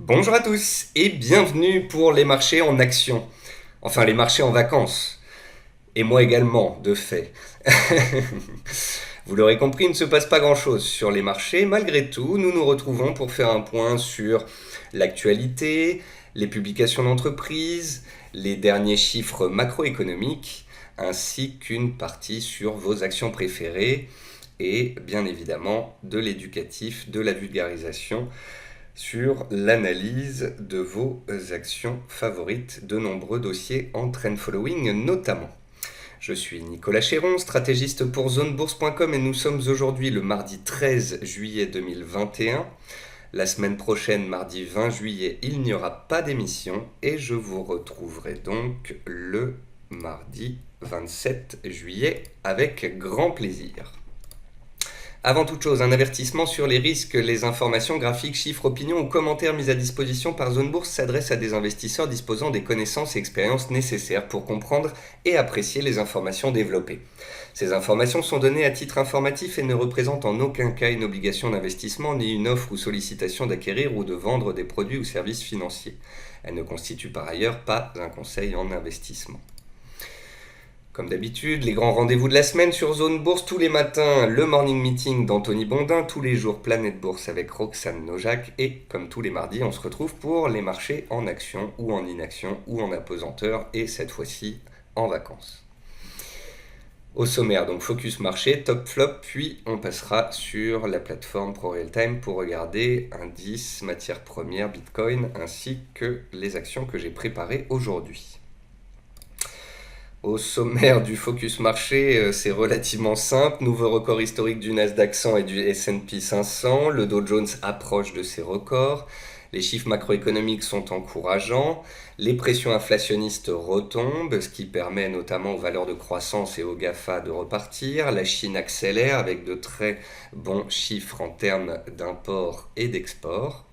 Bonjour à tous et bienvenue pour les marchés en action. Enfin, les marchés en vacances. Et moi également, de fait. Vous l'aurez compris, il ne se passe pas grand-chose sur les marchés. Malgré tout, nous nous retrouvons pour faire un point sur l'actualité, les publications d'entreprises, les derniers chiffres macroéconomiques, ainsi qu'une partie sur vos actions préférées et bien évidemment de l'éducatif, de la vulgarisation sur l'analyse de vos actions favorites, de nombreux dossiers en trend following notamment. Je suis Nicolas Chéron, stratégiste pour zonebourse.com et nous sommes aujourd'hui le mardi 13 juillet 2021. La semaine prochaine, mardi 20 juillet, il n'y aura pas d'émission et je vous retrouverai donc le mardi 27 juillet avec grand plaisir. Avant toute chose, un avertissement sur les risques. Les informations, graphiques, chiffres, opinions ou commentaires mis à disposition par Zone Bourse s'adressent à des investisseurs disposant des connaissances et expériences nécessaires pour comprendre et apprécier les informations développées. Ces informations sont données à titre informatif et ne représentent en aucun cas une obligation d'investissement ni une offre ou sollicitation d'acquérir ou de vendre des produits ou services financiers. Elles ne constituent par ailleurs pas un conseil en investissement. Comme d'habitude, les grands rendez-vous de la semaine sur Zone Bourse, tous les matins, le morning meeting d'Anthony Bondin, tous les jours Planète Bourse avec Roxane Nojac et comme tous les mardis, on se retrouve pour les marchés en action ou en inaction ou en apesanteur et cette fois-ci en vacances. Au sommaire, donc focus marché, top flop, puis on passera sur la plateforme ProRealTime pour regarder indices, matières premières, Bitcoin ainsi que les actions que j'ai préparées aujourd'hui. Au sommaire du focus marché, c'est relativement simple. Nouveau record historique du Nasdaq 100 et du S&P 500. Le Dow Jones approche de ses records. Les chiffres macroéconomiques sont encourageants. Les pressions inflationnistes retombent, ce qui permet notamment aux valeurs de croissance et aux GAFA de repartir. La Chine accélère avec de très bons chiffres en termes d'import et d'export.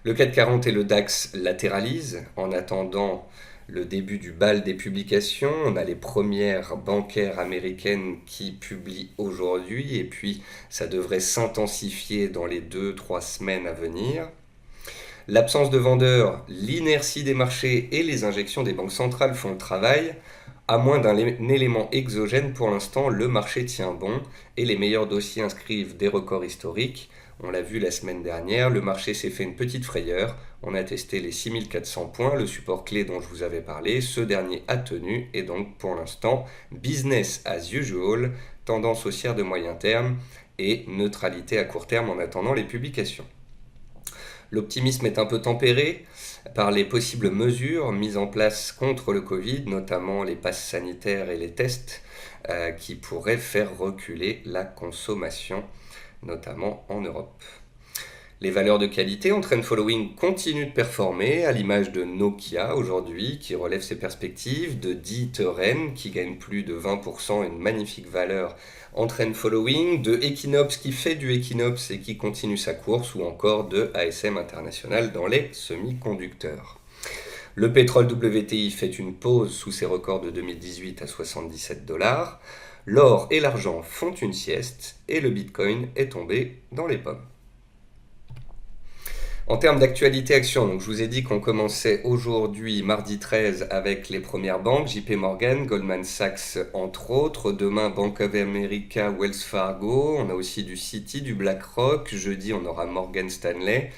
Le CAC 40 et le DAX latéralisent en attendant le début du bal des publications. On a les premières bancaires américaines qui publient aujourd'hui et puis ça devrait s'intensifier dans les 2-3 semaines à venir. L'absence de vendeurs, l'inertie des marchés et les injections des banques centrales font le travail. À moins d'un élément exogène, pour l'instant, le marché tient bon et les meilleurs dossiers inscrivent des records historiques. On l'a vu la semaine dernière, le marché s'est fait une petite frayeur. On a testé les 6400 points, le support clé dont je vous avais parlé. Ce dernier a tenu et donc pour l'instant, business as usual, tendance haussière de moyen terme et neutralité à court terme en attendant les publications. L'optimisme est un peu tempéré par les possibles mesures mises en place contre le Covid, notamment les passes sanitaires et les tests, qui pourraient faire reculer la consommation, notamment en Europe. Les valeurs de qualité en trend following continuent de performer, à l'image de Nokia aujourd'hui, qui relève ses perspectives, de D'Ieteren, qui gagne plus de 20%, une magnifique valeur en trend following, de Equinox, qui fait du Equinox et qui continue sa course, ou encore de ASM International dans les semi-conducteurs. Le pétrole WTI fait une pause sous ses records de 2018 à 77 $. L'or et l'argent font une sieste et le Bitcoin est tombé dans les pommes. En termes d'actualité action, donc je vous ai dit qu'on commençait aujourd'hui, mardi 13, avec les premières banques, JP Morgan, Goldman Sachs entre autres. Demain, Bank of America, Wells Fargo. On a aussi du Citi, du BlackRock. Jeudi, on aura Morgan Stanley.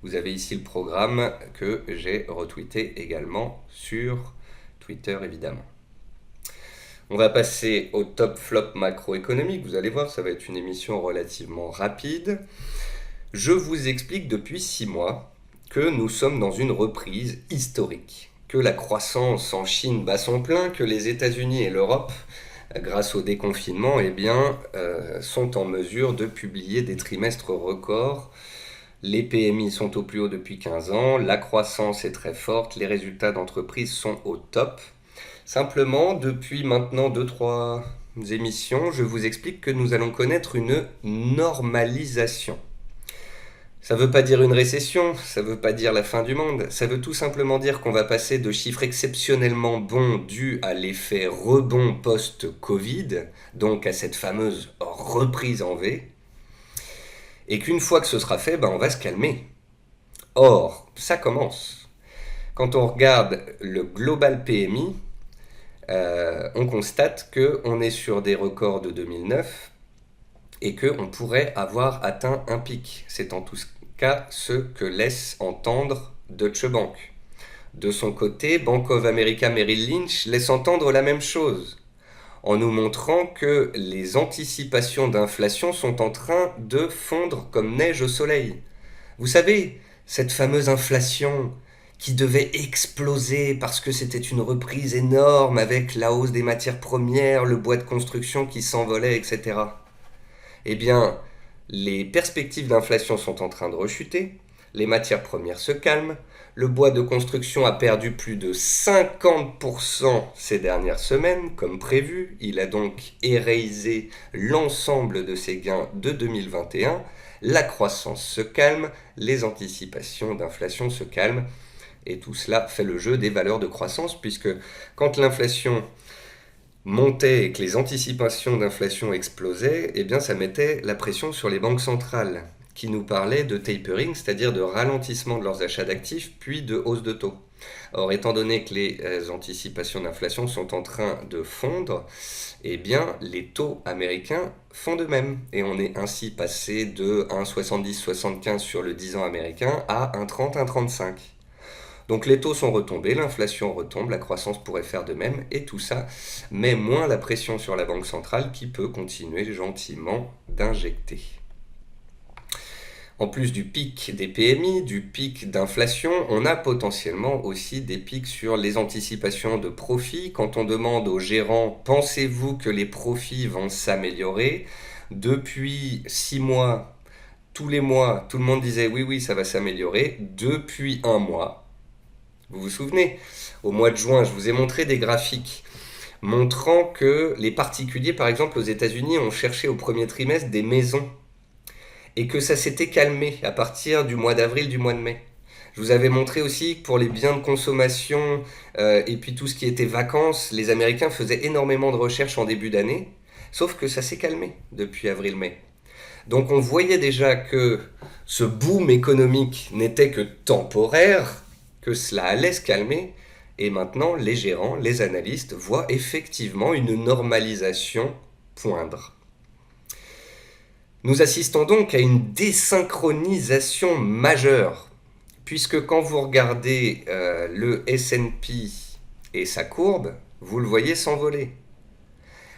Vous avez ici le programme que j'ai retweeté également sur Twitter, évidemment. On va passer au top flop macroéconomique. Vous allez voir, ça va être une émission relativement rapide. Je vous explique depuis 6 mois que nous sommes dans une reprise historique, que la croissance en Chine bat son plein, que les États-Unis et l'Europe, grâce au déconfinement, sont en mesure de publier des trimestres records. Les PMI sont au plus haut depuis 15 ans, la croissance est très forte, les résultats d'entreprise sont au top. Simplement, depuis maintenant 2-3 émissions, je vous explique que nous allons connaître une normalisation. Ça ne veut pas dire une récession, ça ne veut pas dire la fin du monde, ça veut tout simplement dire qu'on va passer de chiffres exceptionnellement bons dus à l'effet rebond post-Covid, donc à cette fameuse reprise en V, et qu'une fois que ce sera fait, on va se calmer. Or, ça commence. Quand on regarde le Global PMI, on constate qu'on est sur des records de 2009 et qu'on pourrait avoir atteint un pic. C'est en tout cas ce que laisse entendre Deutsche Bank. De son côté, Bank of America Merrill Lynch laisse entendre la même chose, en nous montrant que les anticipations d'inflation sont en train de fondre comme neige au soleil. Vous savez, cette fameuse inflation qui devait exploser parce que c'était une reprise énorme avec la hausse des matières premières, le bois de construction qui s'envolait, etc. Eh bien, les perspectives d'inflation sont en train de rechuter, les matières premières se calment, le bois de construction a perdu plus de 50% ces dernières semaines, comme prévu. Il a donc érasé l'ensemble de ses gains de 2021. La croissance se calme, les anticipations d'inflation se calment. Et tout cela fait le jeu des valeurs de croissance, puisque quand l'inflation montait et que les anticipations d'inflation explosaient, eh bien ça mettait la pression sur les banques centrales, qui nous parlaient de tapering, c'est-à-dire de ralentissement de leurs achats d'actifs, puis de hausse de taux. Or, étant donné que les anticipations d'inflation sont en train de fondre, eh bien, les taux américains font de même. Et on est ainsi passé de 1,70-75 sur le 10 ans américain à 1,30, 1,35. Donc les taux sont retombés, l'inflation retombe, la croissance pourrait faire de même, et tout ça met moins la pression sur la banque centrale qui peut continuer gentiment d'injecter. En plus du pic des PMI, du pic d'inflation, on a potentiellement aussi des pics sur les anticipations de profit. Quand on demande aux gérants, pensez-vous que les profits vont s'améliorer? Depuis 6 mois, tous les mois, tout le monde disait oui, oui, ça va s'améliorer. Depuis un mois, vous vous souvenez, au mois de juin, je vous ai montré des graphiques montrant que les particuliers, par exemple aux États-Unis, ont cherché au premier trimestre des maisons et que ça s'était calmé à partir du mois d'avril, du mois de mai. Je vous avais montré aussi que pour les biens de consommation et puis tout ce qui était vacances, les Américains faisaient énormément de recherches en début d'année, sauf que ça s'est calmé depuis avril-mai. Donc on voyait déjà que ce boom économique n'était que temporaire, que cela allait se calmer, et maintenant les gérants, les analystes voient effectivement une normalisation poindre. Nous assistons donc à une désynchronisation majeure, puisque quand vous regardez le S&P et sa courbe, vous le voyez s'envoler.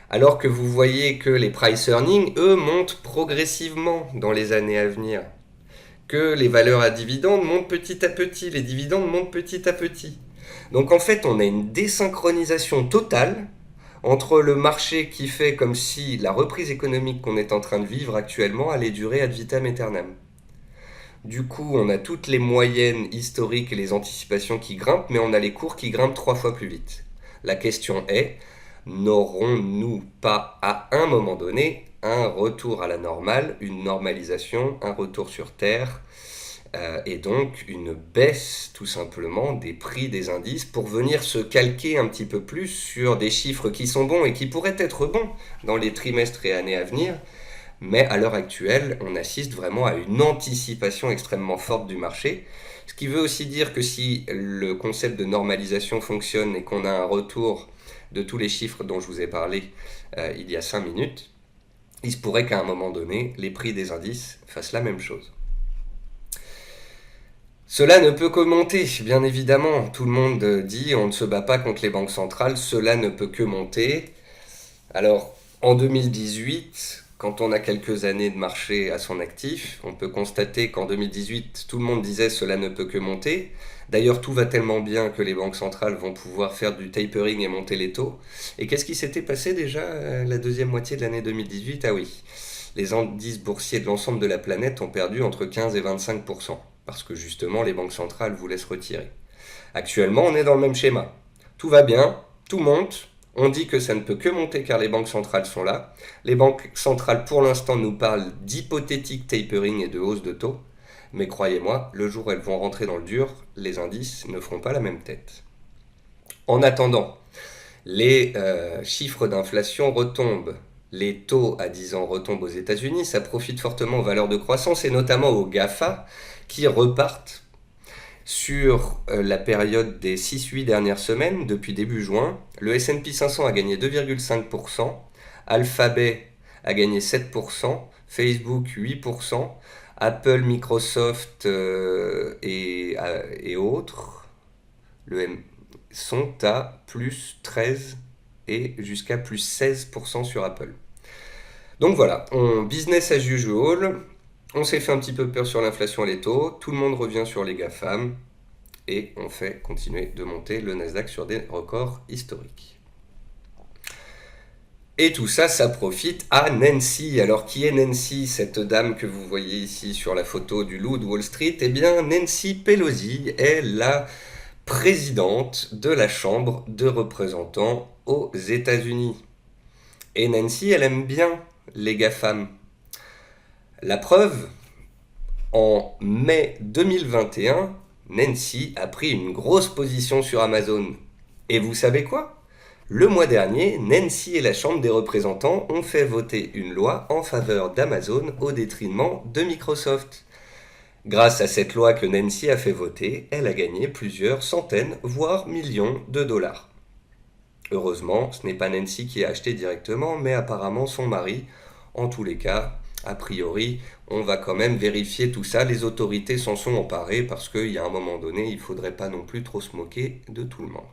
Alors que vous voyez que les price earnings, eux, montent progressivement dans les années à venir. Que les valeurs à dividendes montent petit à petit, les dividendes montent petit à petit. Donc en fait, on a une désynchronisation totale entre le marché qui fait comme si la reprise économique qu'on est en train de vivre actuellement allait durer ad vitam aeternam. Du coup, on a toutes les moyennes historiques et les anticipations qui grimpent, mais on a les cours qui grimpent 3 fois plus vite. La question est, n'aurons-nous pas à un moment donné un retour à la normale, une normalisation, un retour sur Terre, et donc une baisse tout simplement des prix des indices pour venir se calquer un petit peu plus sur des chiffres qui sont bons et qui pourraient être bons dans les trimestres et années à venir. Mais à l'heure actuelle, on assiste vraiment à une anticipation extrêmement forte du marché, ce qui veut aussi dire que si le concept de normalisation fonctionne et qu'on a un retour de tous les chiffres dont je vous ai parlé il y a 5 minutes, il se pourrait qu'à un moment donné, les prix des indices fassent la même chose. Cela ne peut que monter, bien évidemment. Tout le monde dit on ne se bat pas contre les banques centrales, cela ne peut que monter. Alors, en 2018, quand on a quelques années de marché à son actif, on peut constater qu'en 2018, tout le monde disait cela ne peut que monter. D'ailleurs, tout va tellement bien que les banques centrales vont pouvoir faire du tapering et monter les taux. Et qu'est-ce qui s'était passé déjà la deuxième moitié de l'année 2018? Ah oui, les indices boursiers de l'ensemble de la planète ont perdu entre 15 et 25%, parce que justement les banques centrales voulaient se retirer. Actuellement, on est dans le même schéma. Tout va bien, tout monte. On dit que ça ne peut que monter car les banques centrales sont là. Les banques centrales, pour l'instant, nous parlent d'hypothétique tapering et de hausse de taux. Mais croyez-moi, le jour où elles vont rentrer dans le dur, les indices ne feront pas la même tête. En attendant, les chiffres d'inflation retombent. Les taux à 10 ans retombent aux États-Unis. Ça profite fortement aux valeurs de croissance et notamment aux GAFA qui repartent Sur la période des 6-8 dernières semaines, depuis début juin, le S&P 500 a gagné 2,5%, Alphabet a gagné 7%, Facebook 8%, Apple, Microsoft et autres sont à plus 13 et jusqu'à plus 16% sur Apple. Donc voilà, business as usual, on s'est fait un petit peu peur sur l'inflation et les taux, tout le monde revient sur les GAFAM et on fait continuer de monter le Nasdaq sur des records historiques. Et tout ça, ça profite à Nancy. Alors qui est Nancy, cette dame que vous voyez ici sur la photo du loup de Wall Street? Eh bien, Nancy Pelosi est la présidente de la Chambre de représentants aux États-Unis. Et Nancy, elle aime bien les GAFAM. La preuve, en mai 2021, Nancy a pris une grosse position sur Amazon. Et vous savez quoi? Le mois dernier, Nancy et la Chambre des représentants ont fait voter une loi en faveur d'Amazon au détriment de Microsoft. Grâce à cette loi que Nancy a fait voter, elle a gagné plusieurs centaines, voire millions de dollars. Heureusement, ce n'est pas Nancy qui a acheté directement, mais apparemment son mari. En tous les cas, a priori, on va quand même vérifier tout ça. Les autorités s'en sont emparées parce qu'il y a un moment donné, il ne faudrait pas non plus trop se moquer de tout le monde.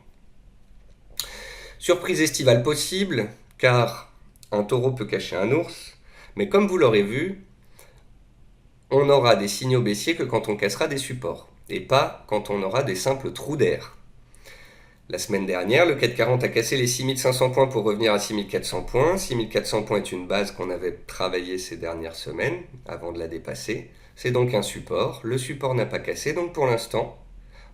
Surprise estivale possible, car un taureau peut cacher un ours, mais comme vous l'aurez vu, on n'aura des signaux baissiers que quand on cassera des supports, et pas quand on aura des simples trous d'air. La semaine dernière, le CAC 40 a cassé les 6500 points pour revenir à 6400 points. 6400 points est une base qu'on avait travaillée ces dernières semaines avant de la dépasser. C'est donc un support. Le support n'a pas cassé, donc pour l'instant,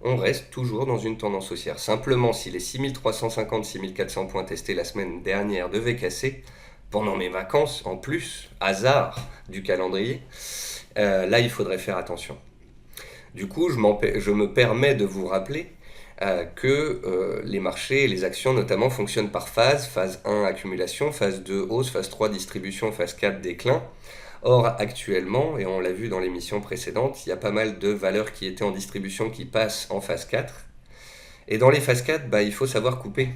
on reste toujours dans une tendance haussière. Simplement, si les 6350-6400 points testés la semaine dernière devaient casser, pendant mes vacances, en plus, hasard du calendrier, là, il faudrait faire attention. Du coup, je me permets de vous rappeler que les marchés et les actions notamment fonctionnent par phase. Phase 1, accumulation, phase 2, hausse, phase 3, distribution, phase 4, déclin. Or, actuellement, et on l'a vu dans l'émission précédente, il y a pas mal de valeurs qui étaient en distribution qui passent en phase 4. Et dans les phases 4, il faut savoir couper.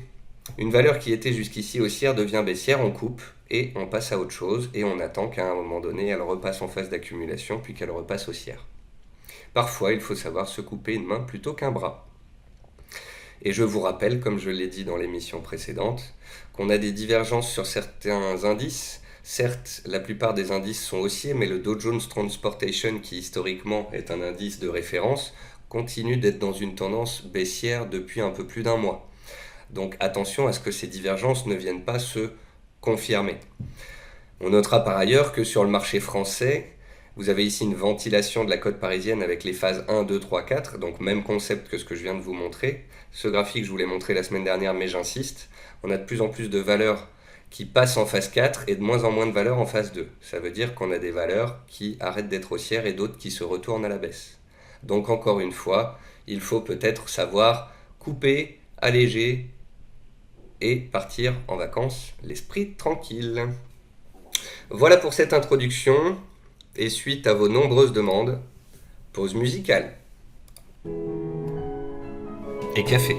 Une valeur qui était jusqu'ici haussière devient baissière, on coupe et on passe à autre chose et on attend qu'à un moment donné, elle repasse en phase d'accumulation puis qu'elle repasse haussière. Parfois, il faut savoir se couper une main plutôt qu'un bras. Et je vous rappelle, comme je l'ai dit dans l'émission précédente, qu'on a des divergences sur certains indices. Certes, la plupart des indices sont haussiers, mais le Dow Jones Transportation, qui historiquement est un indice de référence, continue d'être dans une tendance baissière depuis un peu plus d'un mois. Donc attention à ce que ces divergences ne viennent pas se confirmer. On notera par ailleurs que sur le marché français, vous avez ici une ventilation de la cote parisienne avec les phases 1, 2, 3, 4, donc même concept que ce que je viens de vous montrer. Ce graphique, je vous l'ai montré la semaine dernière, mais j'insiste. On a de plus en plus de valeurs qui passent en phase 4 et de moins en moins de valeurs en phase 2. Ça veut dire qu'on a des valeurs qui arrêtent d'être haussières et d'autres qui se retournent à la baisse. Donc encore une fois, il faut peut-être savoir couper, alléger et partir en vacances l'esprit tranquille. Voilà pour cette introduction. Et suite à vos nombreuses demandes, pause musicale. Et café.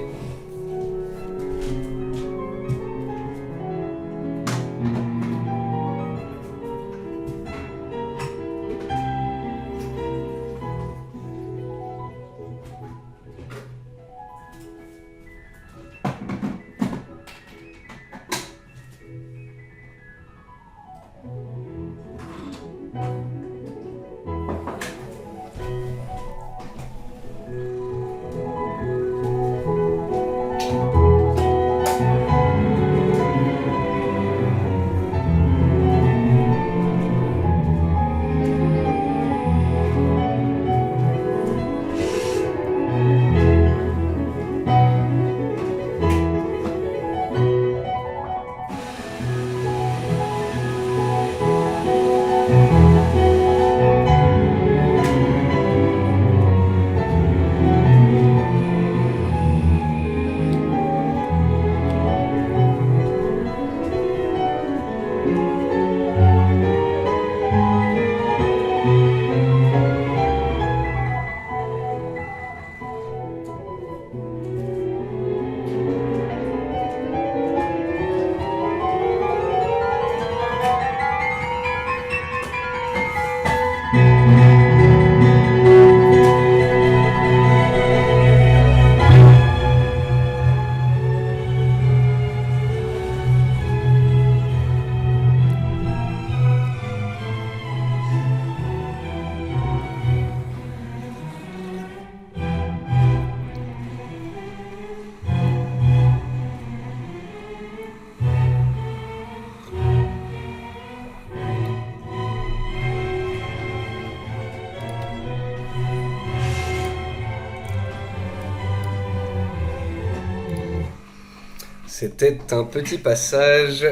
C'était un petit passage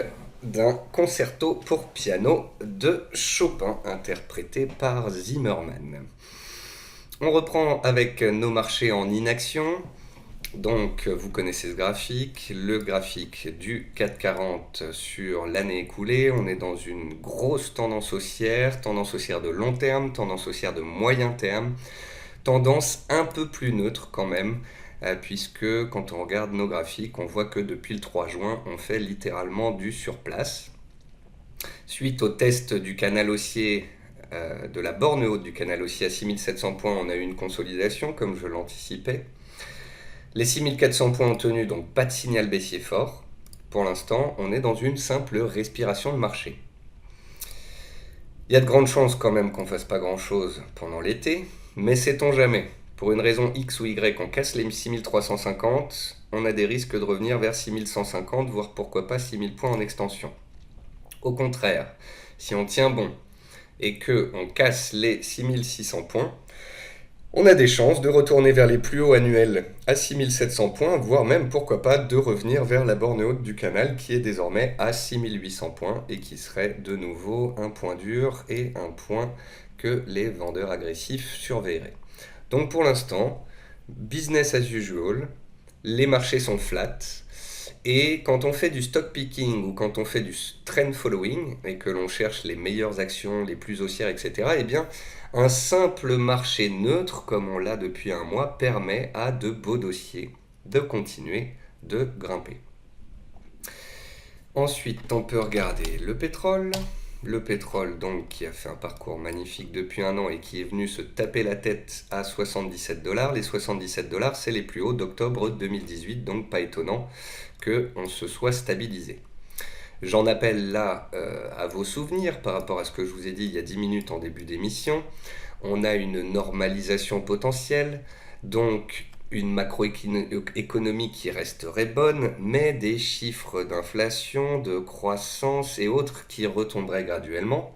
d'un concerto pour piano de Chopin, interprété par Zimmermann. On reprend avec nos marchés en inaction. Donc, vous connaissez ce graphique, le graphique du CAC 40 sur l'année écoulée. On est dans une grosse tendance haussière de long terme, tendance haussière de moyen terme, tendance un peu plus neutre quand même, puisque quand on regarde nos graphiques, on voit que depuis le 3 juin, on fait littéralement du surplace. Suite au test du canal haussier, de la borne haute du canal haussier à 6700 points, on a eu une consolidation comme je l'anticipais. Les 6400 points ont tenu, donc pas de signal baissier fort. Pour l'instant, on est dans une simple respiration de marché. Il y a de grandes chances quand même qu'on ne fasse pas grand-chose pendant l'été, mais sait-on jamais. Pour une raison X ou Y, on casse les 6350, on a des risques de revenir vers 6150, voire pourquoi pas 6000 points en extension. Au contraire, si on tient bon et qu'on casse les 6600 points, on a des chances de retourner vers les plus hauts annuels à 6700 points, voire même, pourquoi pas, de revenir vers la borne haute du canal qui est désormais à 6800 points et qui serait de nouveau un point dur et un point que les vendeurs agressifs surveilleraient. Donc pour l'instant, business as usual, les marchés sont flats. Et quand on fait du stock picking ou quand on fait du trend following et que l'on cherche les meilleures actions, les plus haussières, etc., eh bien, un simple marché neutre, comme on l'a depuis un mois, permet à de beaux dossiers de continuer de grimper. Ensuite, on peut regarder le pétrole. Le pétrole, donc, qui a fait un parcours magnifique depuis un an et qui est venu se taper la tête à 77 $. Les 77 $, c'est les plus hauts d'octobre 2018, donc pas étonnant qu'on se soit stabilisé. J'en appelle là à vos souvenirs par rapport à ce que je vous ai dit il y a 10 minutes en début d'émission. On a une normalisation potentielle, donc une macroéconomie qui resterait bonne, mais des chiffres d'inflation, de croissance et autres qui retomberaient graduellement.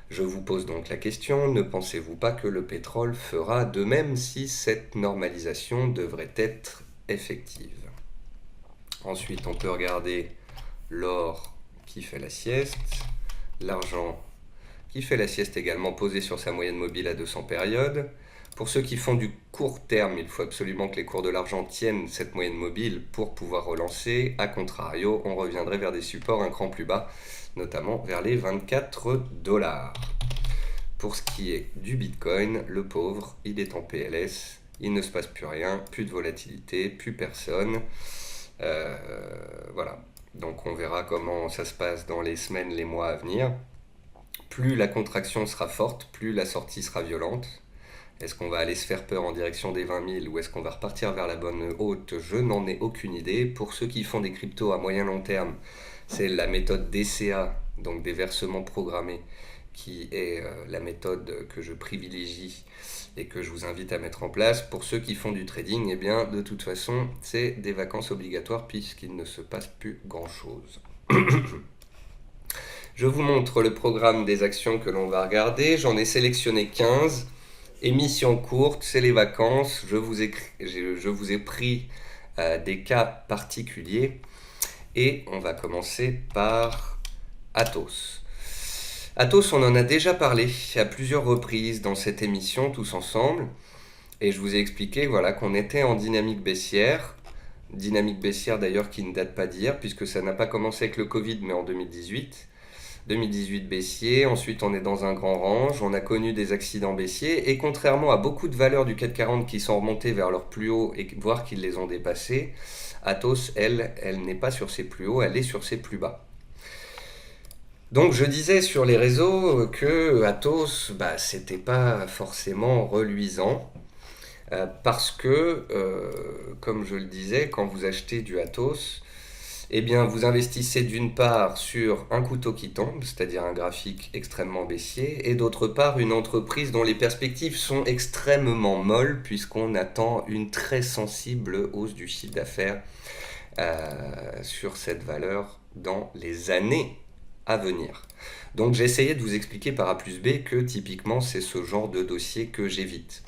Je vous pose donc la question, ne pensez-vous pas que le pétrole fera de même si cette normalisation devrait être effective? Ensuite, on peut regarder l'or qui fait la sieste, l'argent qui fait la sieste également posé sur sa moyenne mobile à 200 périodes. Pour ceux qui font du court terme, il faut absolument que les cours de l'argent tiennent cette moyenne mobile pour pouvoir relancer. A contrario, on reviendrait vers des supports un cran plus bas, notamment vers les 24 $. Pour ce qui est du Bitcoin, le pauvre, il est en PLS, il ne se passe plus rien, plus de volatilité, plus personne. Voilà, donc on verra comment ça se passe dans les semaines, les mois à venir. Plus la contraction sera forte, plus la sortie sera violente. Est-ce qu'on va aller se faire peur en direction des 20 000 ou est-ce qu'on va repartir vers la bonne haute? Je n'en ai aucune idée. Pour ceux qui font des cryptos à moyen long terme, c'est la méthode DCA, donc des versements programmés, qui est la méthode que je privilégie et que je vous invite à mettre en place. Pour ceux qui font du trading, eh bien, de toute façon, c'est des vacances obligatoires puisqu'il ne se passe plus grand-chose. Je vous montre le programme des actions que l'on va regarder. J'en ai sélectionné 15. Émission courte, c'est les vacances. Je vous ai pris des cas particuliers. Et on va commencer par Atos. Atos, on en a déjà parlé à plusieurs reprises dans cette émission, tous ensemble. Et je vous ai expliqué voilà, qu'on était en dynamique baissière. Dynamique baissière d'ailleurs qui ne date pas d'hier, puisque ça n'a pas commencé avec le Covid, mais en 2018. 2018 baissier, ensuite on est dans un grand range, on a connu des accidents baissiers, et contrairement à beaucoup de valeurs du CAC 40 qui sont remontées vers leurs plus hauts, et voire qui les ont dépassés, Atos, elle n'est pas sur ses plus hauts, elle est sur ses plus bas. Donc je disais sur les réseaux que Atos, c'était pas forcément reluisant, parce que, comme je le disais, quand vous achetez du Atos, eh bien, vous investissez d'une part sur un couteau qui tombe, c'est-à-dire un graphique extrêmement baissier, et d'autre part une entreprise dont les perspectives sont extrêmement molles, puisqu'on attend une très sensible hausse du chiffre d'affaires sur cette valeur dans les années à venir. Donc j'ai essayé de vous expliquer par A plus B que typiquement c'est ce genre de dossier que j'évite.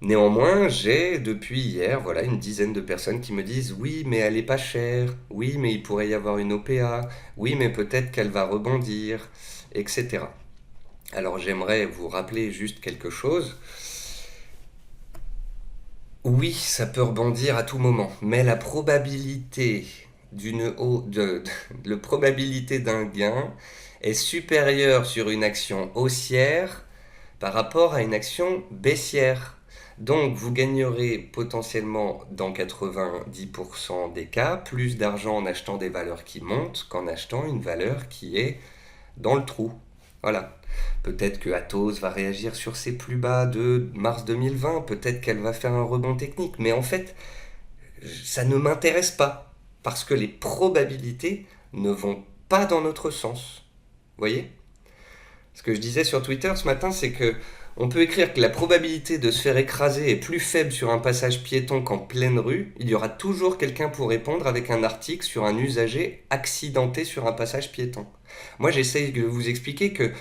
Néanmoins, j'ai depuis hier, voilà, une dizaine de personnes qui me disent oui, mais elle est pas chère, oui, mais il pourrait y avoir une OPA, oui, mais peut-être qu'elle va rebondir, etc. Alors j'aimerais vous rappeler juste quelque chose. Oui, ça peut rebondir à tout moment, mais la probabilité la probabilité d'un gain est supérieure sur une action haussière par rapport à une action baissière. Donc vous gagnerez potentiellement dans 90% des cas plus d'argent en achetant des valeurs qui montent qu'en achetant une valeur qui est dans le trou. Voilà. Peut-être que Atos va réagir sur ses plus bas de mars 2020, peut-être qu'elle va faire un rebond technique, mais en fait, ça ne m'intéresse pas, parce que les probabilités ne vont pas dans notre sens. Vous voyez? Ce que je disais sur Twitter ce matin, c'est que on peut écrire que la probabilité de se faire écraser est plus faible sur un passage piéton qu'en pleine rue. Il y aura toujours quelqu'un pour répondre avec un article sur un usager accidenté sur un passage piéton. Moi, j'essaye de vous expliquer que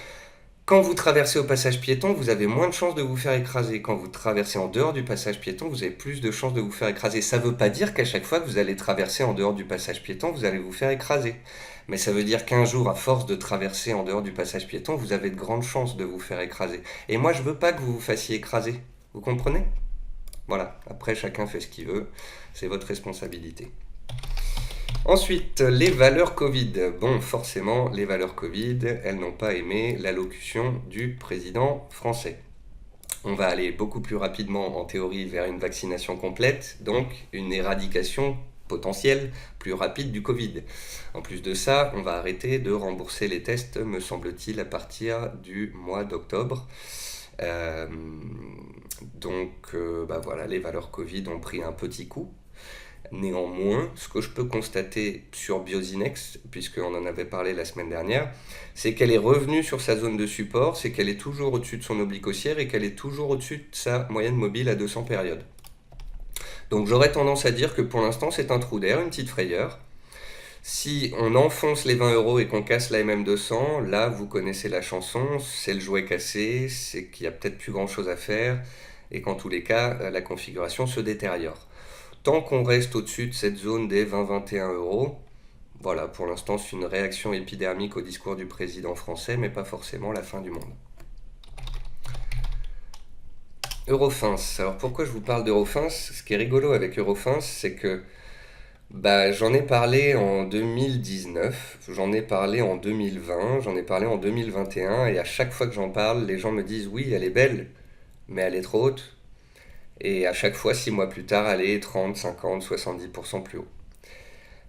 quand vous traversez au passage piéton, vous avez moins de chances de vous faire écraser. Quand vous traversez en dehors du passage piéton, vous avez plus de chances de vous faire écraser. Ça ne veut pas dire qu'à chaque fois que vous allez traverser en dehors du passage piéton, vous allez vous faire écraser. Mais ça veut dire qu'un jour, à force de traverser en dehors du passage piéton, vous avez de grandes chances de vous faire écraser. Et moi, je veux pas que vous vous fassiez écraser. Vous comprenez? Voilà. Après, chacun fait ce qu'il veut. C'est votre responsabilité. Ensuite, les valeurs Covid. Bon, forcément, les valeurs Covid, elles n'ont pas aimé l'allocution du président français. On va aller beaucoup plus rapidement, en théorie, vers une vaccination complète, donc une éradication potentielle plus rapide du Covid. En plus de ça, on va arrêter de rembourser les tests, me semble-t-il, à partir du mois d'octobre. Euh, donc, voilà, les valeurs Covid ont pris un petit coup. Néanmoins, ce que je peux constater sur Biosinex, puisqu'on en avait parlé la semaine dernière, c'est qu'elle est revenue sur sa zone de support, c'est qu'elle est toujours au-dessus de son oblique haussière et qu'elle est toujours au-dessus de sa moyenne mobile à 200 périodes. Donc j'aurais tendance à dire que pour l'instant c'est un trou d'air, une petite frayeur. Si on enfonce les 20 euros et qu'on casse la MM200, là vous connaissez la chanson, c'est le jouet cassé, c'est qu'il n'y a peut-être plus grand chose à faire et qu'en tous les cas la configuration se détériore. Tant qu'on reste au-dessus de cette zone des 20-21 euros, voilà, pour l'instant c'est une réaction épidermique au discours du président français, mais pas forcément la fin du monde. Eurofins. Alors pourquoi je vous parle d'Eurofins? Ce qui est rigolo avec Eurofins, c'est que j'en ai parlé en 2019, j'en ai parlé en 2020, j'en ai parlé en 2021, et à chaque fois que j'en parle, les gens me disent oui, elle est belle, mais elle est trop haute. Et à chaque fois, 6 mois plus tard, elle est 30, 50, 70% plus haut.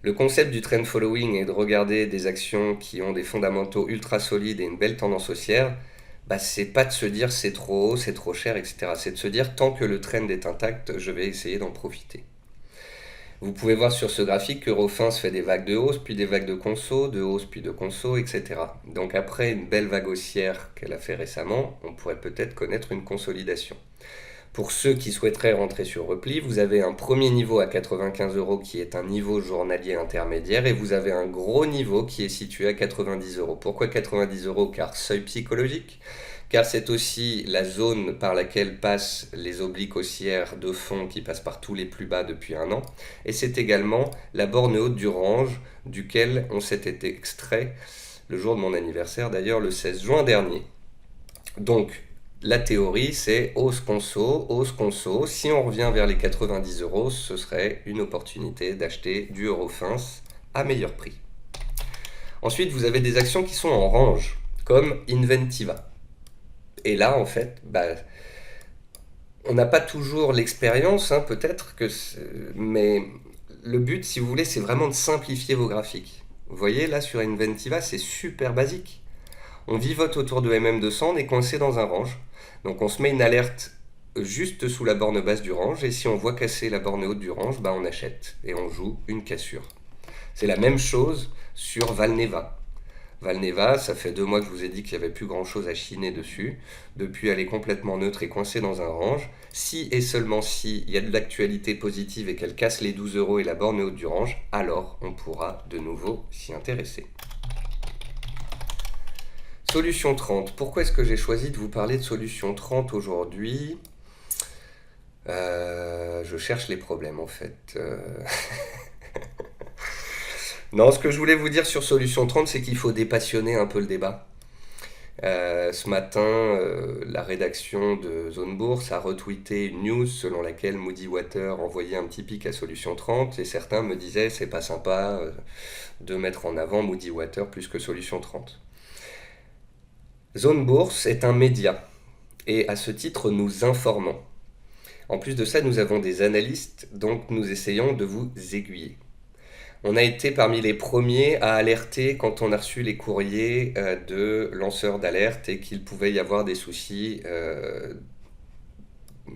Le concept du trend following est de regarder des actions qui ont des fondamentaux ultra solides et une belle tendance haussière. C'est pas de se dire c'est trop haut, c'est trop cher, etc. C'est de se dire tant que le trend est intact, je vais essayer d'en profiter. Vous pouvez voir sur ce graphique qu'Eurofins fait des vagues de hausse, puis des vagues de hausse, puis de conso, etc. Donc après une belle vague haussière qu'elle a fait récemment, on pourrait peut-être connaître une consolidation. Pour ceux qui souhaiteraient rentrer sur repli, vous avez un premier niveau à 95 euros qui est un niveau journalier intermédiaire et vous avez un gros niveau qui est situé à 90 euros. Pourquoi 90 euros? Car seuil psychologique, car c'est aussi la zone par laquelle passent les obliques haussières de fond qui passent par tous les plus bas depuis un an. Et c'est également la borne haute du range duquel on s'était été extrait le jour de mon anniversaire, d'ailleurs le 16 juin dernier. Donc, la théorie, c'est hausse conso. Si on revient vers les 90 euros, ce serait une opportunité d'acheter du Eurofins à meilleur prix. Ensuite, vous avez des actions qui sont en range, comme Inventiva. Et là, en fait, on n'a pas toujours l'expérience, peut-être, mais le but, si vous voulez, c'est vraiment de simplifier vos graphiques. Vous voyez, là, sur Inventiva, c'est super basique. On vivote autour de MM200, on est coincé dans un range. Donc on se met une alerte juste sous la borne basse du range et si on voit casser la borne haute du range, on achète et on joue une cassure. C'est la même chose sur Valneva. Valneva, ça fait 2 mois que je vous ai dit qu'il n'y avait plus grand chose à chiner dessus. Depuis, elle est complètement neutre et coincée dans un range. Si et seulement si il y a de l'actualité positive et qu'elle casse les 12 euros et la borne haute du range, alors on pourra de nouveau s'y intéresser. Solution 30. Pourquoi est-ce que j'ai choisi de vous parler de Solution 30 aujourd'hui? Je cherche les problèmes en fait. Non, ce que je voulais vous dire sur Solution 30, c'est qu'il faut dépassionner un peu le débat. Ce matin, la rédaction de Zone Bourse a retweeté une news selon laquelle Moody Water envoyait un petit pic à Solution 30 et certains me disaient c'est pas sympa de mettre en avant Moody Water plus que Solution 30. Zone Bourse est un média et à ce titre nous informons. En plus de ça, nous avons des analystes, donc nous essayons de vous aiguiller. On a été parmi les premiers à alerter quand on a reçu les courriers de lanceurs d'alerte et qu'il pouvait y avoir des soucis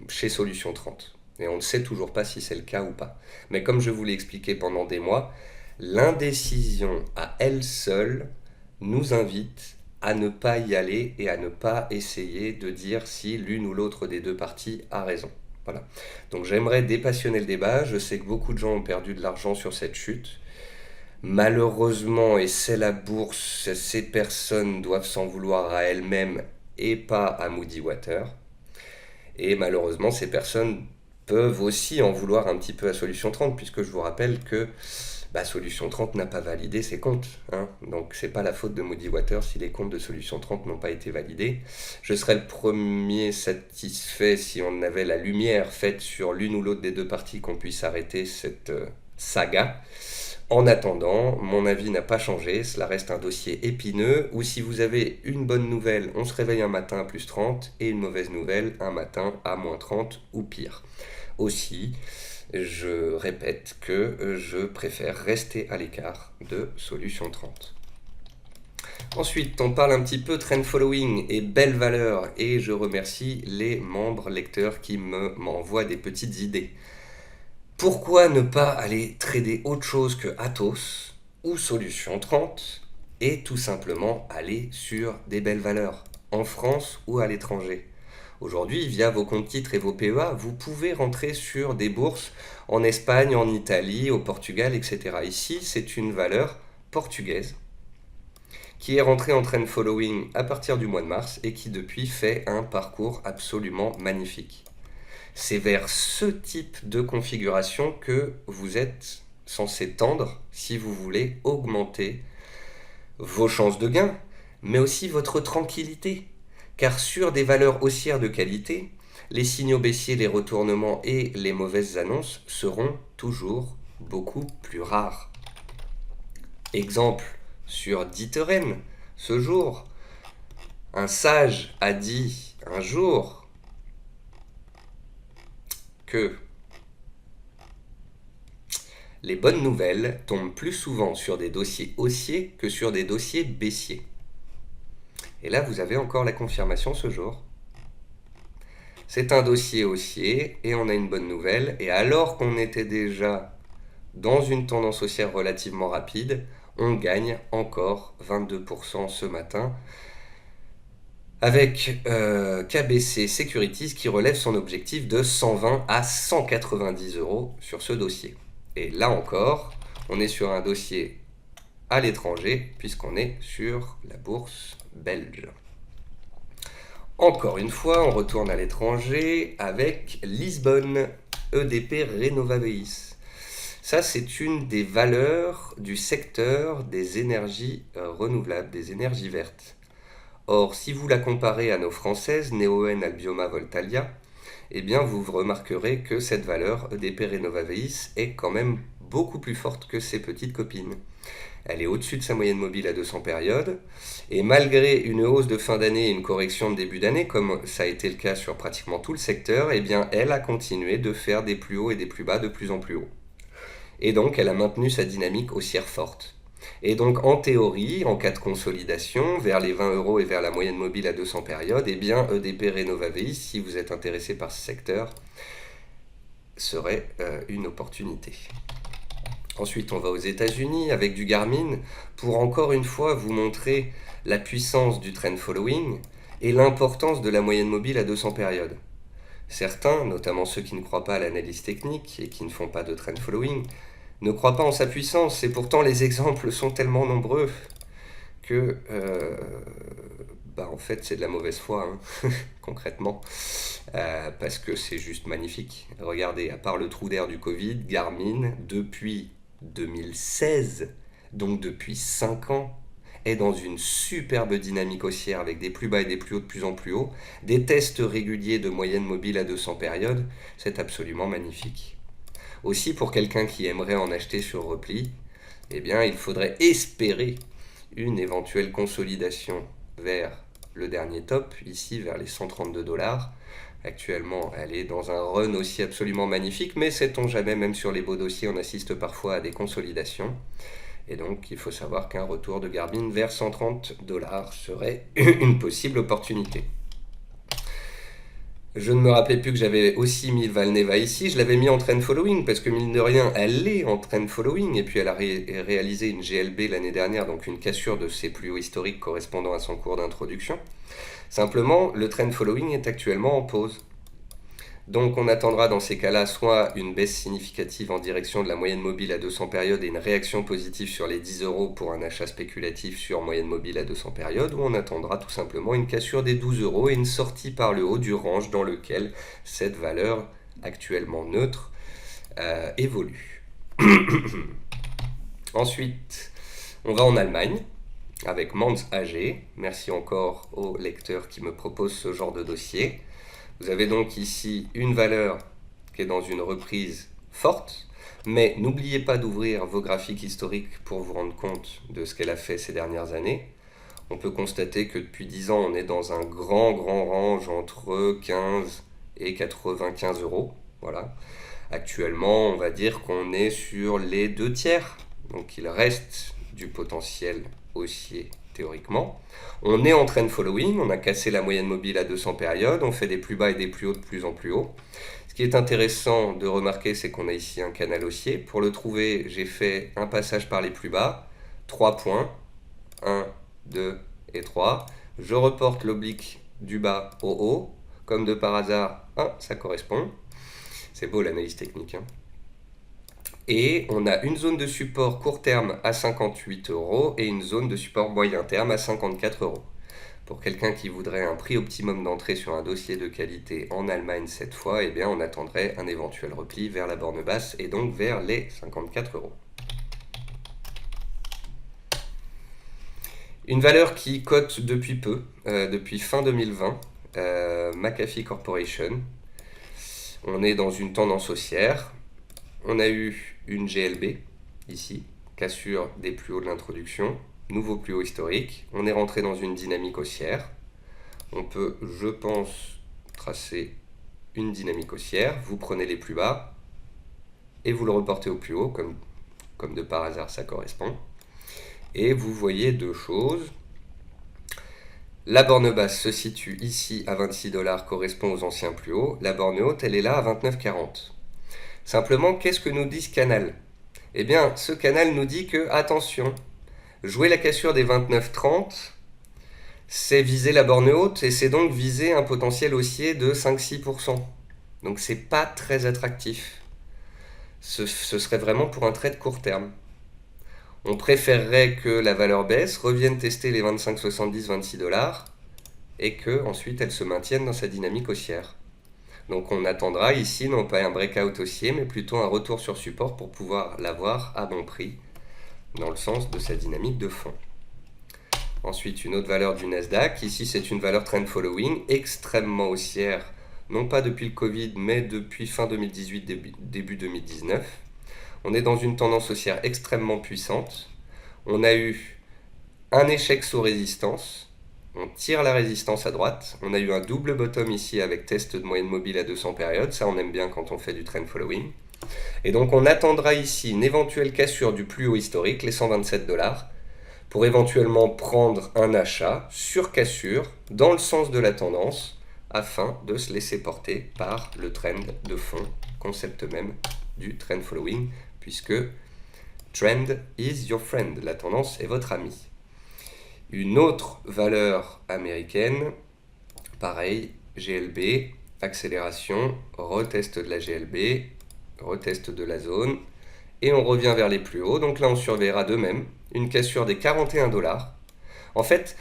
chez Solution 30. Et on ne sait toujours pas si c'est le cas ou pas. Mais comme je vous l'ai expliqué pendant des mois, l'indécision à elle seule nous invite à ne pas y aller et à ne pas essayer de dire si l'une ou l'autre des deux parties a raison. Voilà. Donc j'aimerais dépassionner le débat. Je sais que beaucoup de gens ont perdu de l'argent sur cette chute. Malheureusement, et c'est la bourse, ces personnes doivent s'en vouloir à elles-mêmes et pas à Moody Water. Et malheureusement, ces personnes peuvent aussi en vouloir un petit peu à Solution 30, puisque je vous rappelle que Solution 30 n'a pas validé ses comptes. Donc c'est pas la faute de Moody Water si les comptes de Solution 30 n'ont pas été validés. Je serais le premier satisfait si on avait la lumière faite sur l'une ou l'autre des deux parties qu'on puisse arrêter cette saga. En attendant, mon avis n'a pas changé, cela reste un dossier épineux où si vous avez une bonne nouvelle, on se réveille un matin à plus 30 et une mauvaise nouvelle un matin à moins 30 ou pire. Aussi, je répète que je préfère rester à l'écart de Solution 30. Ensuite, on parle un petit peu trend following et belle valeur et je remercie les membres lecteurs qui m'envoient des petites idées. Pourquoi ne pas aller trader autre chose que Atos ou Solution 30 et tout simplement aller sur des belles valeurs, en France ou à l'étranger? Aujourd'hui, via vos comptes titres et vos PEA, vous pouvez rentrer sur des bourses en Espagne, en Italie, au Portugal, etc. Ici, c'est une valeur portugaise qui est rentrée en trend following à partir du mois de mars et qui depuis fait un parcours absolument magnifique. C'est vers ce type de configuration que vous êtes censé tendre si vous voulez augmenter vos chances de gain, mais aussi votre tranquillité. Car sur des valeurs haussières de qualité, les signaux baissiers, les retournements et les mauvaises annonces seront toujours beaucoup plus rares. Exemple sur D'Ieteren, ce jour, un sage a dit un jour que les bonnes nouvelles tombent plus souvent sur des dossiers haussiers que sur des dossiers baissiers. Et là, vous avez encore la confirmation ce jour. C'est un dossier haussier et on a une bonne nouvelle. Et alors qu'on était déjà dans une tendance haussière relativement rapide, on gagne encore 22% ce matin avec KBC Securities qui relève son objectif de 120 à 190 euros sur ce dossier. Et là encore, on est sur un dossier à l'étranger puisqu'on est sur la bourse belge. Encore une fois, on retourne à l'étranger avec Lisbonne, EDP Renovabeis. Ça, c'est une des valeurs du secteur des énergies renouvelables, des énergies vertes. Or, si vous la comparez à nos françaises, Neoen, Albioma, Voltalia, eh bien vous remarquerez que cette valeur EDP Renovabeis est quand même beaucoup plus forte que ses petites copines. Elle est au-dessus de sa moyenne mobile à 200 périodes, et malgré une hausse de fin d'année et une correction de début d'année, comme ça a été le cas sur pratiquement tout le secteur, eh bien elle a continué de faire des plus hauts et des plus bas de plus en plus haut. Et donc elle a maintenu sa dynamique haussière forte. Et donc en théorie, en cas de consolidation, vers les 20 euros et vers la moyenne mobile à 200 périodes, eh bien EDP Renovabeis, si vous êtes intéressé par ce secteur, serait une opportunité. Ensuite, on va aux États-Unis avec du Garmin pour encore une fois vous montrer la puissance du trend following et l'importance de la moyenne mobile à 200 périodes. Certains, notamment ceux qui ne croient pas à l'analyse technique et qui ne font pas de trend following, ne croient pas en sa puissance et pourtant les exemples sont tellement nombreux que En fait c'est de la mauvaise foi, hein, concrètement, parce que c'est juste magnifique. Regardez, à part le trou d'air du Covid, Garmin, depuis 2016, donc depuis 5 ans, est dans une superbe dynamique haussière avec des plus bas et des plus hauts de plus en plus haut, des tests réguliers de moyenne mobile à 200 périodes, c'est absolument magnifique. Aussi, pour quelqu'un qui aimerait en acheter sur repli, eh bien, il faudrait espérer une éventuelle consolidation vers le dernier top, ici vers les 132 dollars. Actuellement, elle est dans un run aussi absolument magnifique, mais sait-on jamais, même sur les beaux dossiers, on assiste parfois à des consolidations. Et donc, il faut savoir qu'un retour de Garmin vers 130 dollars serait une possible opportunité. Je ne me rappelais plus que j'avais aussi mis Valneva ici. Je l'avais mis en trend following parce que mine de rien, elle est en trend following. Et puis elle a réalisé une GLB l'année dernière, donc une cassure de ses plus hauts historiques correspondant à son cours d'introduction. Simplement, le trend following est actuellement en pause. Donc on attendra dans ces cas-là soit une baisse significative en direction de la moyenne mobile à 200 périodes et une réaction positive sur les 10 euros pour un achat spéculatif sur moyenne mobile à 200 périodes, ou on attendra tout simplement une cassure des 12 euros et une sortie par le haut du range dans lequel cette valeur actuellement neutre évolue. Ensuite, on va en Allemagne avec Mans AG. Merci encore aux lecteurs qui me proposent ce genre de dossier. Vous avez donc ici une valeur qui est dans une reprise forte, mais n'oubliez pas d'ouvrir vos graphiques historiques pour vous rendre compte de ce qu'elle a fait ces dernières années. On peut constater que depuis 10 ans, on est dans un grand range entre 15 et 95 euros. Voilà. Actuellement, on va dire qu'on est sur les 2 tiers, donc il reste du potentiel haussier théoriquement. On est en trend following, on a cassé la moyenne mobile à 200 périodes, on fait des plus bas et des plus hauts de plus en plus haut. Ce qui est intéressant de remarquer, c'est qu'on a ici un canal haussier. Pour le trouver, j'ai fait un passage par les plus bas, 3 points, 1, 2 et 3. Je reporte l'oblique du bas au haut, comme de par hasard, ça correspond. C'est beau l'analyse technique, hein. Et on a une zone de support court terme à 58 euros et une zone de support moyen terme à 54 euros. Pour quelqu'un qui voudrait un prix optimum d'entrée sur un dossier de qualité en Allemagne cette fois, eh bien on attendrait un éventuel repli vers la borne basse et donc vers les 54 euros. Une valeur qui cote depuis peu, depuis fin 2020, McAfee Corporation. On est dans une tendance haussière. On a eu une GLB ici, cassure des plus hauts de l'introduction, nouveau plus haut historique. On est rentré dans une dynamique haussière. On peut, je pense, tracer une dynamique haussière. Vous prenez les plus bas et vous le reportez au plus haut, comme de par hasard ça correspond. Et vous voyez deux choses. La borne basse se situe ici à 26 dollars, correspond aux anciens plus hauts. La borne haute, elle est là à 29,40. Simplement, qu'est-ce que nous dit ce canal ? Eh bien, ce canal nous dit que, attention, jouer la cassure des 29,30, c'est viser la borne haute et c'est donc viser un potentiel haussier de 5-6%. Donc c'est pas très attractif. Ce serait vraiment pour un trade court terme. On préférerait que la valeur baisse, revienne tester les 25,70, 26 dollars et que ensuite elle se maintienne dans sa dynamique haussière. Donc on attendra ici non pas un breakout haussier mais plutôt un retour sur support pour pouvoir l'avoir à bon prix dans le sens de sa dynamique de fond. Ensuite une autre valeur du Nasdaq, ici c'est une valeur trend following extrêmement haussière, non pas depuis le Covid mais depuis fin 2018, début 2019. On est dans une tendance haussière extrêmement puissante. On a eu un échec sous résistance. On tire la résistance à droite. On a eu un double bottom ici avec test de moyenne mobile à 200 périodes. Ça, on aime bien quand on fait du trend following. Et donc, on attendra ici une éventuelle cassure du plus haut historique, les 127 dollars, pour éventuellement prendre un achat sur cassure dans le sens de la tendance afin de se laisser porter par le trend de fond, concept même du trend following, puisque trend is your friend, la tendance est votre ami. Une autre valeur américaine, pareil, GLB, accélération, retest de la GLB, retest de la zone, et on revient vers les plus hauts. Donc là, on surveillera de même une cassure des 41 dollars. En fait,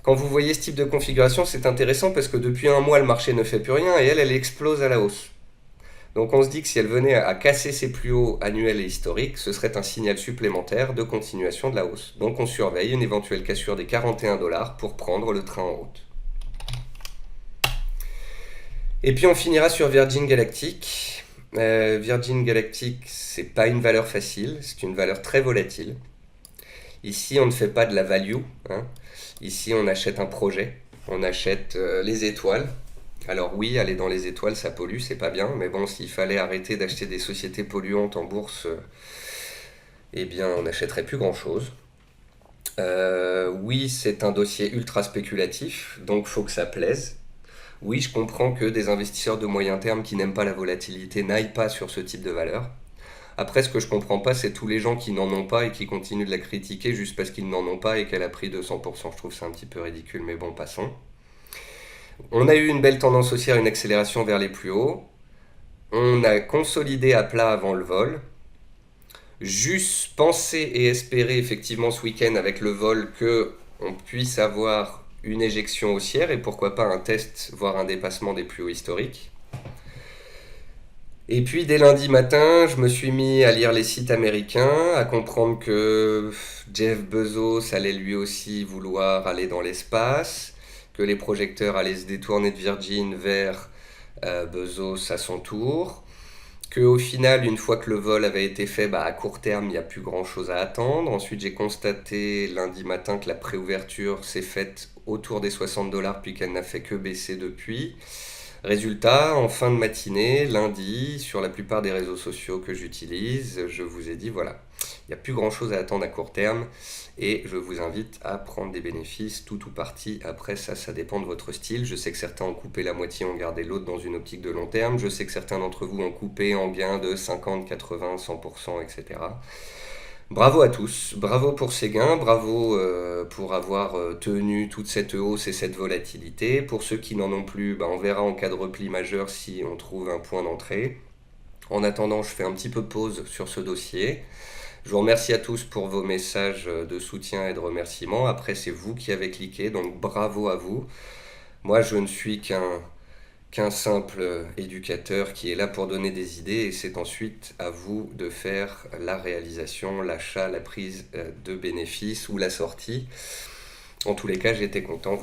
Quand vous voyez ce type de configuration, c'est intéressant parce que depuis un mois, le marché ne fait plus rien et elle explose à la hausse. Donc on se dit que si elle venait à casser ses plus hauts annuels et historiques, ce serait un signal supplémentaire de continuation de la hausse. Donc on surveille une éventuelle cassure des 41 $ pour prendre le train en route. Et puis on finira sur Virgin Galactic. Virgin Galactic, c'est pas une valeur facile, c'est une valeur très volatile. Ici, on ne fait pas de la value, hein. Ici, on achète un projet, on achète les étoiles. Alors oui, aller dans les étoiles, ça pollue, c'est pas bien, mais bon, s'il fallait arrêter d'acheter des sociétés polluantes en bourse, eh bien, on n'achèterait plus grand-chose. Oui, c'est un dossier ultra spéculatif, donc faut que ça plaise. Oui, je comprends que des investisseurs de moyen terme qui n'aiment pas la volatilité n'aillent pas sur ce type de valeur. Après, ce que je comprends pas, c'est tous les gens qui n'en ont pas et qui continuent de la critiquer juste parce qu'ils n'en ont pas et qu'elle a pris 200%. Je trouve ça un petit peu ridicule, mais bon, passons. On a eu une belle tendance haussière, une accélération vers les plus hauts. On a consolidé à plat avant le vol. Juste penser et espérer effectivement ce week-end avec le vol que on puisse avoir une éjection haussière et pourquoi pas un test, voire un dépassement des plus hauts historiques. Et puis dès lundi matin, je me suis mis à lire les sites américains, à comprendre que Jeff Bezos allait lui aussi vouloir aller dans l'espace, que les projecteurs allaient se détourner de Virgin vers Bezos à son tour, que au final, une fois que le vol avait été fait, à court terme, il n'y a plus grand-chose à attendre. Ensuite, j'ai constaté lundi matin que la préouverture s'est faite autour des 60 $ puis qu'elle n'a fait que baisser depuis. Résultat, en fin de matinée, lundi, sur la plupart des réseaux sociaux que j'utilise, je vous ai dit voilà, il n'y a plus grand chose à attendre à court terme et je vous invite à prendre des bénéfices tout ou partie. Après ça dépend de votre style. Je sais que certains ont coupé la moitié, ont gardé l'autre dans une optique de long terme. Je sais que certains d'entre vous ont coupé en gain de 50, 80, 100%, etc. Bravo à tous, bravo pour ces gains, bravo pour avoir tenu toute cette hausse et cette volatilité. Pour ceux qui n'en ont plus, on verra en cas de repli majeur si on trouve un point d'entrée. En attendant, je fais un petit peu de pause sur ce dossier. Je vous remercie à tous pour vos messages de soutien et de remerciements. Après, c'est vous qui avez cliqué, donc bravo à vous. Moi, je ne suis qu'un simple éducateur qui est là pour donner des idées et c'est ensuite à vous de faire la réalisation, l'achat, la prise de bénéfices ou la sortie. En tous les cas, j'étais content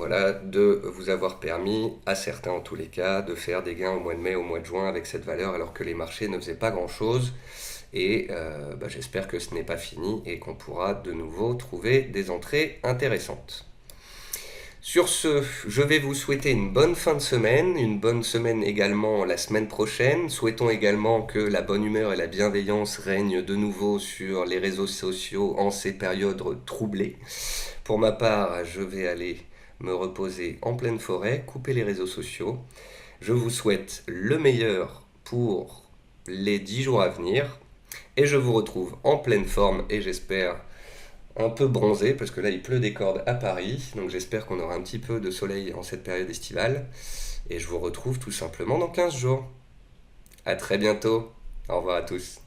de vous avoir permis, à certains en tous les cas, de faire des gains au mois de mai, au mois de juin avec cette valeur alors que les marchés ne faisaient pas grand-chose. Et j'espère que ce n'est pas fini et qu'on pourra de nouveau trouver des entrées intéressantes. Sur ce, je vais vous souhaiter une bonne fin de semaine, une bonne semaine également la semaine prochaine. Souhaitons également que la bonne humeur et la bienveillance règnent de nouveau sur les réseaux sociaux en ces périodes troublées. Pour ma part, je vais aller me reposer en pleine forêt, couper les réseaux sociaux. Je vous souhaite le meilleur pour les 10 jours à venir et je vous retrouve en pleine forme et j'espère un peu bronzé parce que là il pleut des cordes à Paris, donc j'espère qu'on aura un petit peu de soleil en cette période estivale et je vous retrouve tout simplement dans 15 jours. À très bientôt, au revoir à tous.